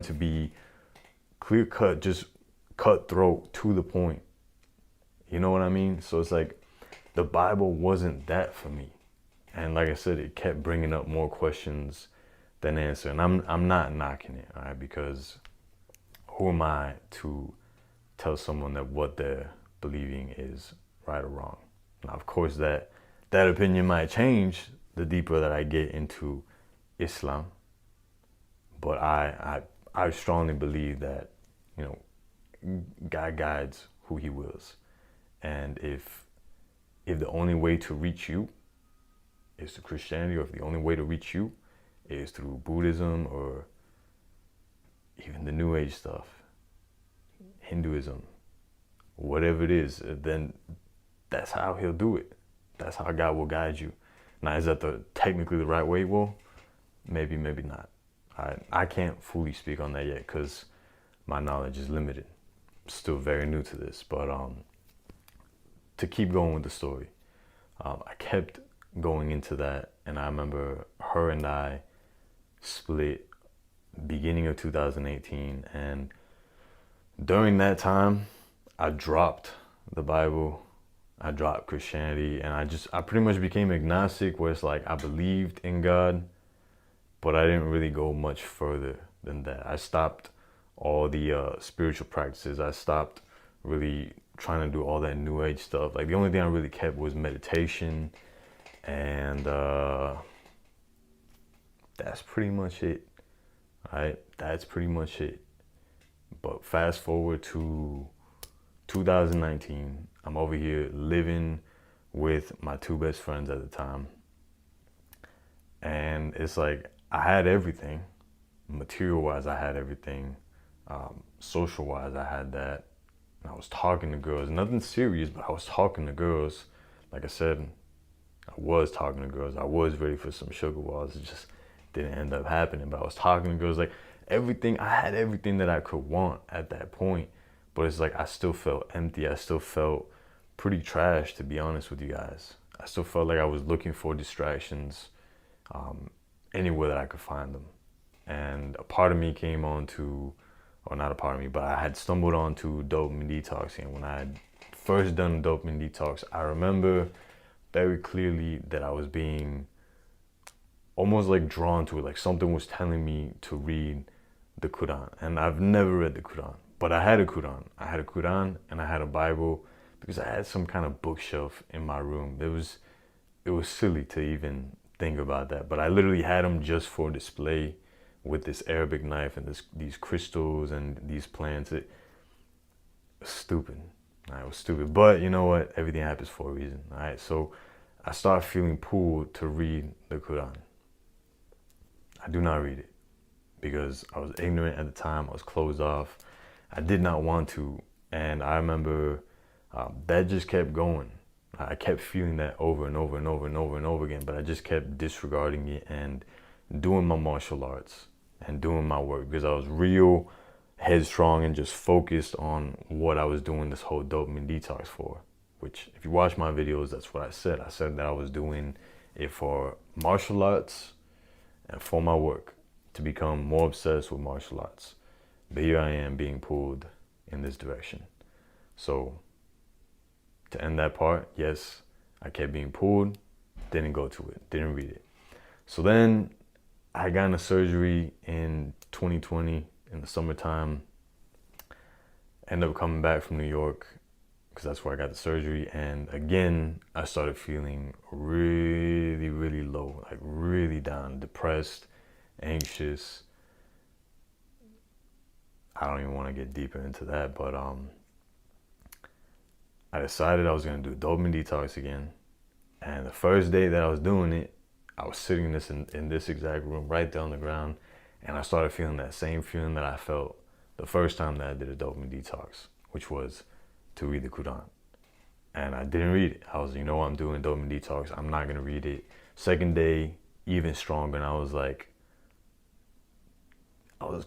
to be clear cut, just cutthroat to the point. You know what I mean? So it's like the Bible wasn't that for me. And like I said, it kept bringing up more questions than answer. And I'm not knocking it, all right? Because who am I to tell someone that what they're believing is right or wrong? Now, of course, that opinion might change the deeper that I get into Islam. But I strongly believe that, you know, God guides who he wills. And if the only way to reach you is through Christianity, or if the only way to reach you is through Buddhism or even the New Age stuff, Hinduism, whatever it is, then that's how he'll do it. That's how God will guide you. Now, is that technically the right way? Well, maybe, maybe not. I can't fully speak on that yet because my knowledge is limited. I'm still very new to this, but to keep going with the story, I kept going into that, and I remember her and I split beginning of 2018, and during that time, I dropped the Bible, I dropped Christianity, and I pretty much became agnostic, where it's like I believed in God, but I didn't really go much further than that. I stopped all the spiritual practices. I stopped really trying to do all that New Age stuff. Like the only thing I really kept was meditation, and that's pretty much it. Right? That's pretty much it. But fast forward to 2019, I'm over here living with my two best friends at the time. And it's like I had everything. Material-wise, I had everything. Social-wise, I had that. And I was talking to girls. Nothing serious, but I was talking to girls. Like I said, I was talking to girls. I was ready for some sugar walls. It just didn't end up happening. But I was talking to girls, like everything. I had everything that I could want at that point. But it's like I still felt empty. I still felt pretty trash, to be honest with you guys. I still felt like I was looking for distractions anywhere that I could find them. And a part of me came on to, or not a part of me, but I had stumbled onto dopamine detoxing. When I had first done dopamine detox, I remember very clearly that I was being almost like drawn to it, like something was telling me to read the Quran. And I've never read the Quran, but I had a Quran. I had a Quran and I had a Bible because I had some kind of bookshelf in my room. It was silly to even think about that, but I literally had them just for display with this Arabic knife and these crystals and these plants. It was stupid. It was stupid, but you know what? Everything happens for a reason. All right, so I started feeling pulled to read the Quran. I do not read it because I was ignorant at the time. I was closed off. I did not want to, and I remember that just kept going. I kept feeling that over and over and over and over and over again, but I just kept disregarding it and doing my martial arts and doing my work because I was real headstrong and just focused on what I was doing this whole dopamine detox for, which if you watch my videos, that's what I said. I said that I was doing it for martial arts and for my work, to become more obsessed with martial arts. But here I am being pulled in this direction. So to end that part, yes, I kept being pulled, didn't go to it, didn't read it. So then I got into surgery in 2020 in the summertime. Ended up coming back from New York because that's where I got the surgery. And again, I started feeling really, really low, like really down, depressed, anxious. I don't even want to get deeper into that, but I decided I was going to do dopamine detox again. And the first day that I was doing it, I was sitting in this exact room right there on the ground, and I started feeling that same feeling that I felt the first time that I did a dopamine detox, which was to read the Quran. And I didn't read it. I was like, you know what, I'm doing dopamine detox. I'm not going to read it. Second day, even stronger, and I was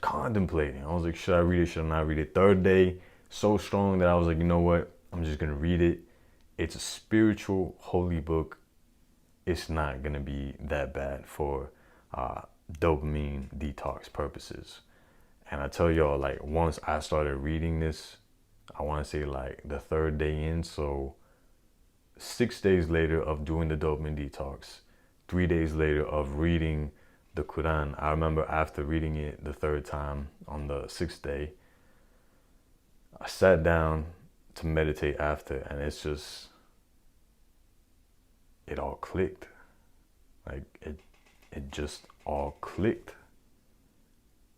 contemplating. I was like, should I read it? Should I not read it? Third day, so strong that I was like, you know what? I'm just going to read it. It's a spiritual, holy book. It's not going to be that bad for dopamine detox purposes. And I tell y'all, like, once I started reading this, I want to say like the third day in, so 6 days later of doing the dopamine detox, 3 days later of reading the Quran. I remember after reading it the third time on the 6th day, I sat down to meditate after, and it's just, it all clicked. Like it just all clicked.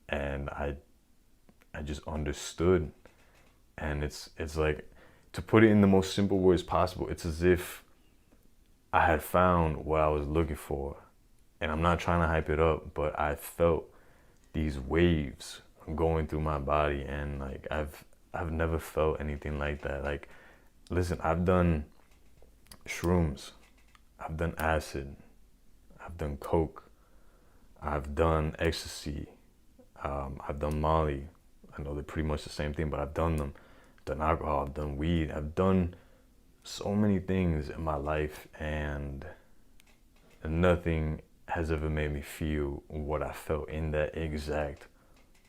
And I just understood. And it's like, to put it in the most simple words possible, it's as if I had found what I was looking for. And I'm not trying to hype it up, but I felt these waves going through my body, and like I've never felt anything like that. Like, listen, I've done shrooms, I've done acid, I've done coke, I've done ecstasy, I've done Molly. I know they're pretty much the same thing, but I've done them. I've done alcohol, I've done weed, I've done so many things in my life, and nothing has ever made me feel what I felt in that exact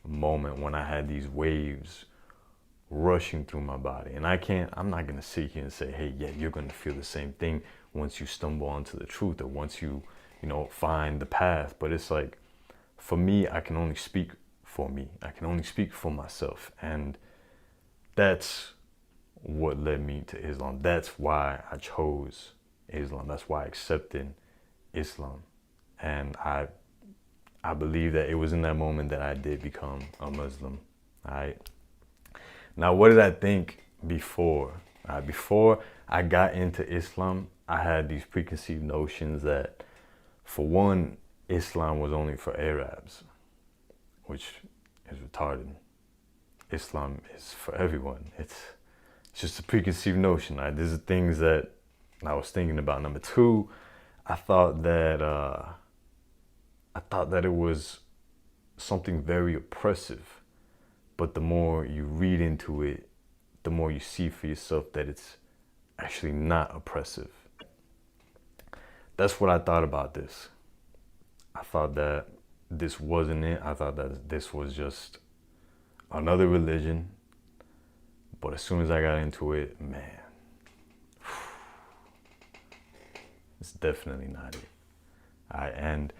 moment when I had these waves rushing through my body. And I'm not gonna sit here and say, hey, yeah, you're gonna feel the same thing once you stumble onto the truth, or once you find the path. But it's like, for me, I can only speak for me. I can only speak for myself. And that's what led me to Islam. That's why I chose Islam. That's why I accepted Islam. And I believe that it was in that moment that I did become a Muslim. All right. Now, what did I think before? Before I got into Islam, I had these preconceived notions that, for one, Islam was only for Arabs, which is retarded. Islam is for everyone. It's just a preconceived notion. Right? These are things that I was thinking about. Number two, I thought that it was something very oppressive. But the more you read into it, the more you see for yourself that it's actually not oppressive. That's what I thought about this. I thought that this wasn't it. I thought that this was just another religion. But as soon as I got into it, man, it's definitely not it. All right, and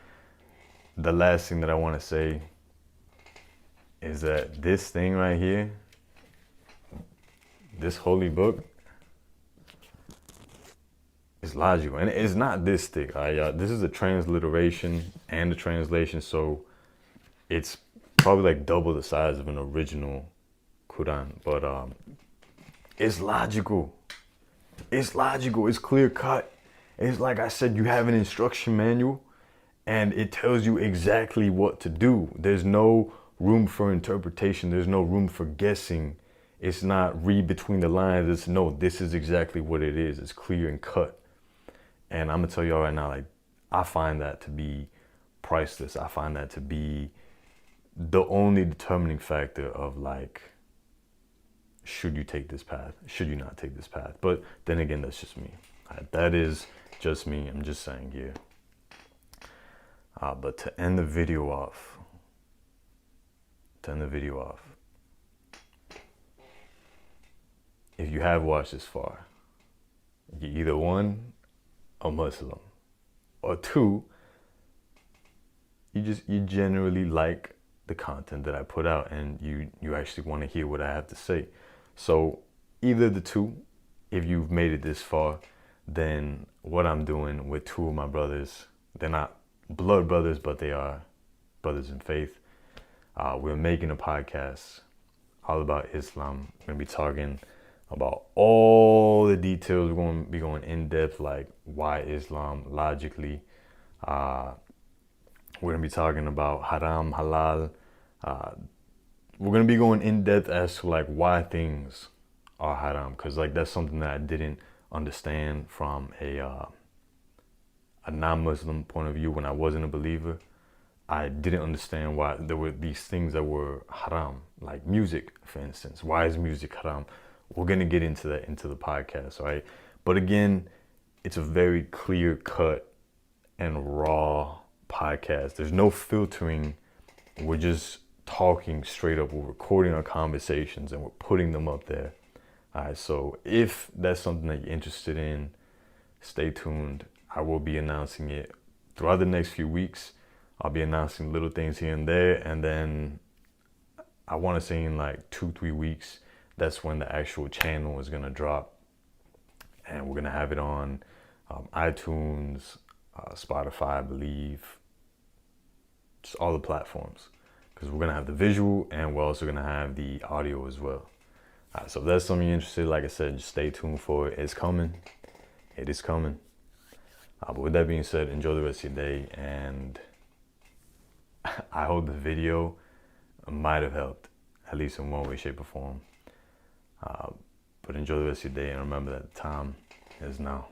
the last thing that I want to say is that this thing right here, this holy book, is logical. And it's not this thick. All right, y'all. This is a transliteration and a translation, so it's probably like double the size of an original Quran. But it's logical. It's logical. It's clear cut. It's like I said, you have an instruction manual, and it tells you exactly what to do. There's no room for interpretation. There's no room for guessing. It's not read between the lines. It's no, this is exactly what it is. It's clear and cut. And I'm gonna tell y'all right now, like, I find that to be priceless. I find that to be the only determining factor of, like, should you take this path? Should you not take this path? But then again, that's just me. That is just me. I'm just saying here. But to end the video off, if you have watched this far, you're either one, a Muslim, or two, you generally like the content that I put out, and you actually want to hear what I have to say. So either the two, if you've made it this far, then what I'm doing with two of my brothers, they're not blood brothers, but they are brothers in faith. We're making a podcast all about Islam. We're going to be talking about all the details. We're going to be going in depth, like why Islam logically. We're going to be talking about haram, halal. We're going to be going in depth as to like why things are haram, because like that's something that I didn't understand from a non-Muslim point of view when I wasn't a believer. I didn't understand why there were these things that were haram, like music, for instance. Why is music haram? We're going to get into that into the podcast, right? But again, it's a very clear cut and raw podcast. There's no filtering. We're just talking straight up. We're recording our conversations and we're putting them up there. All right, so if that's something that you're interested in, stay tuned. I will be announcing it throughout the next few weeks. I'll be announcing little things here and there, and then I want to say in like 2-3 weeks, that's when the actual channel is going to drop. And we're going to have it on iTunes, Spotify, I believe, just all the platforms. Because we're going to have the visual and we're also going to have the audio as well. All right, so if that's something you're interested in, like I said, just stay tuned for it. It's coming. It is coming. But with that being said, enjoy the rest of your day. And I hope the video might have helped, at least in one way, shape, or form. But enjoy the rest of your day, and remember that the time is now.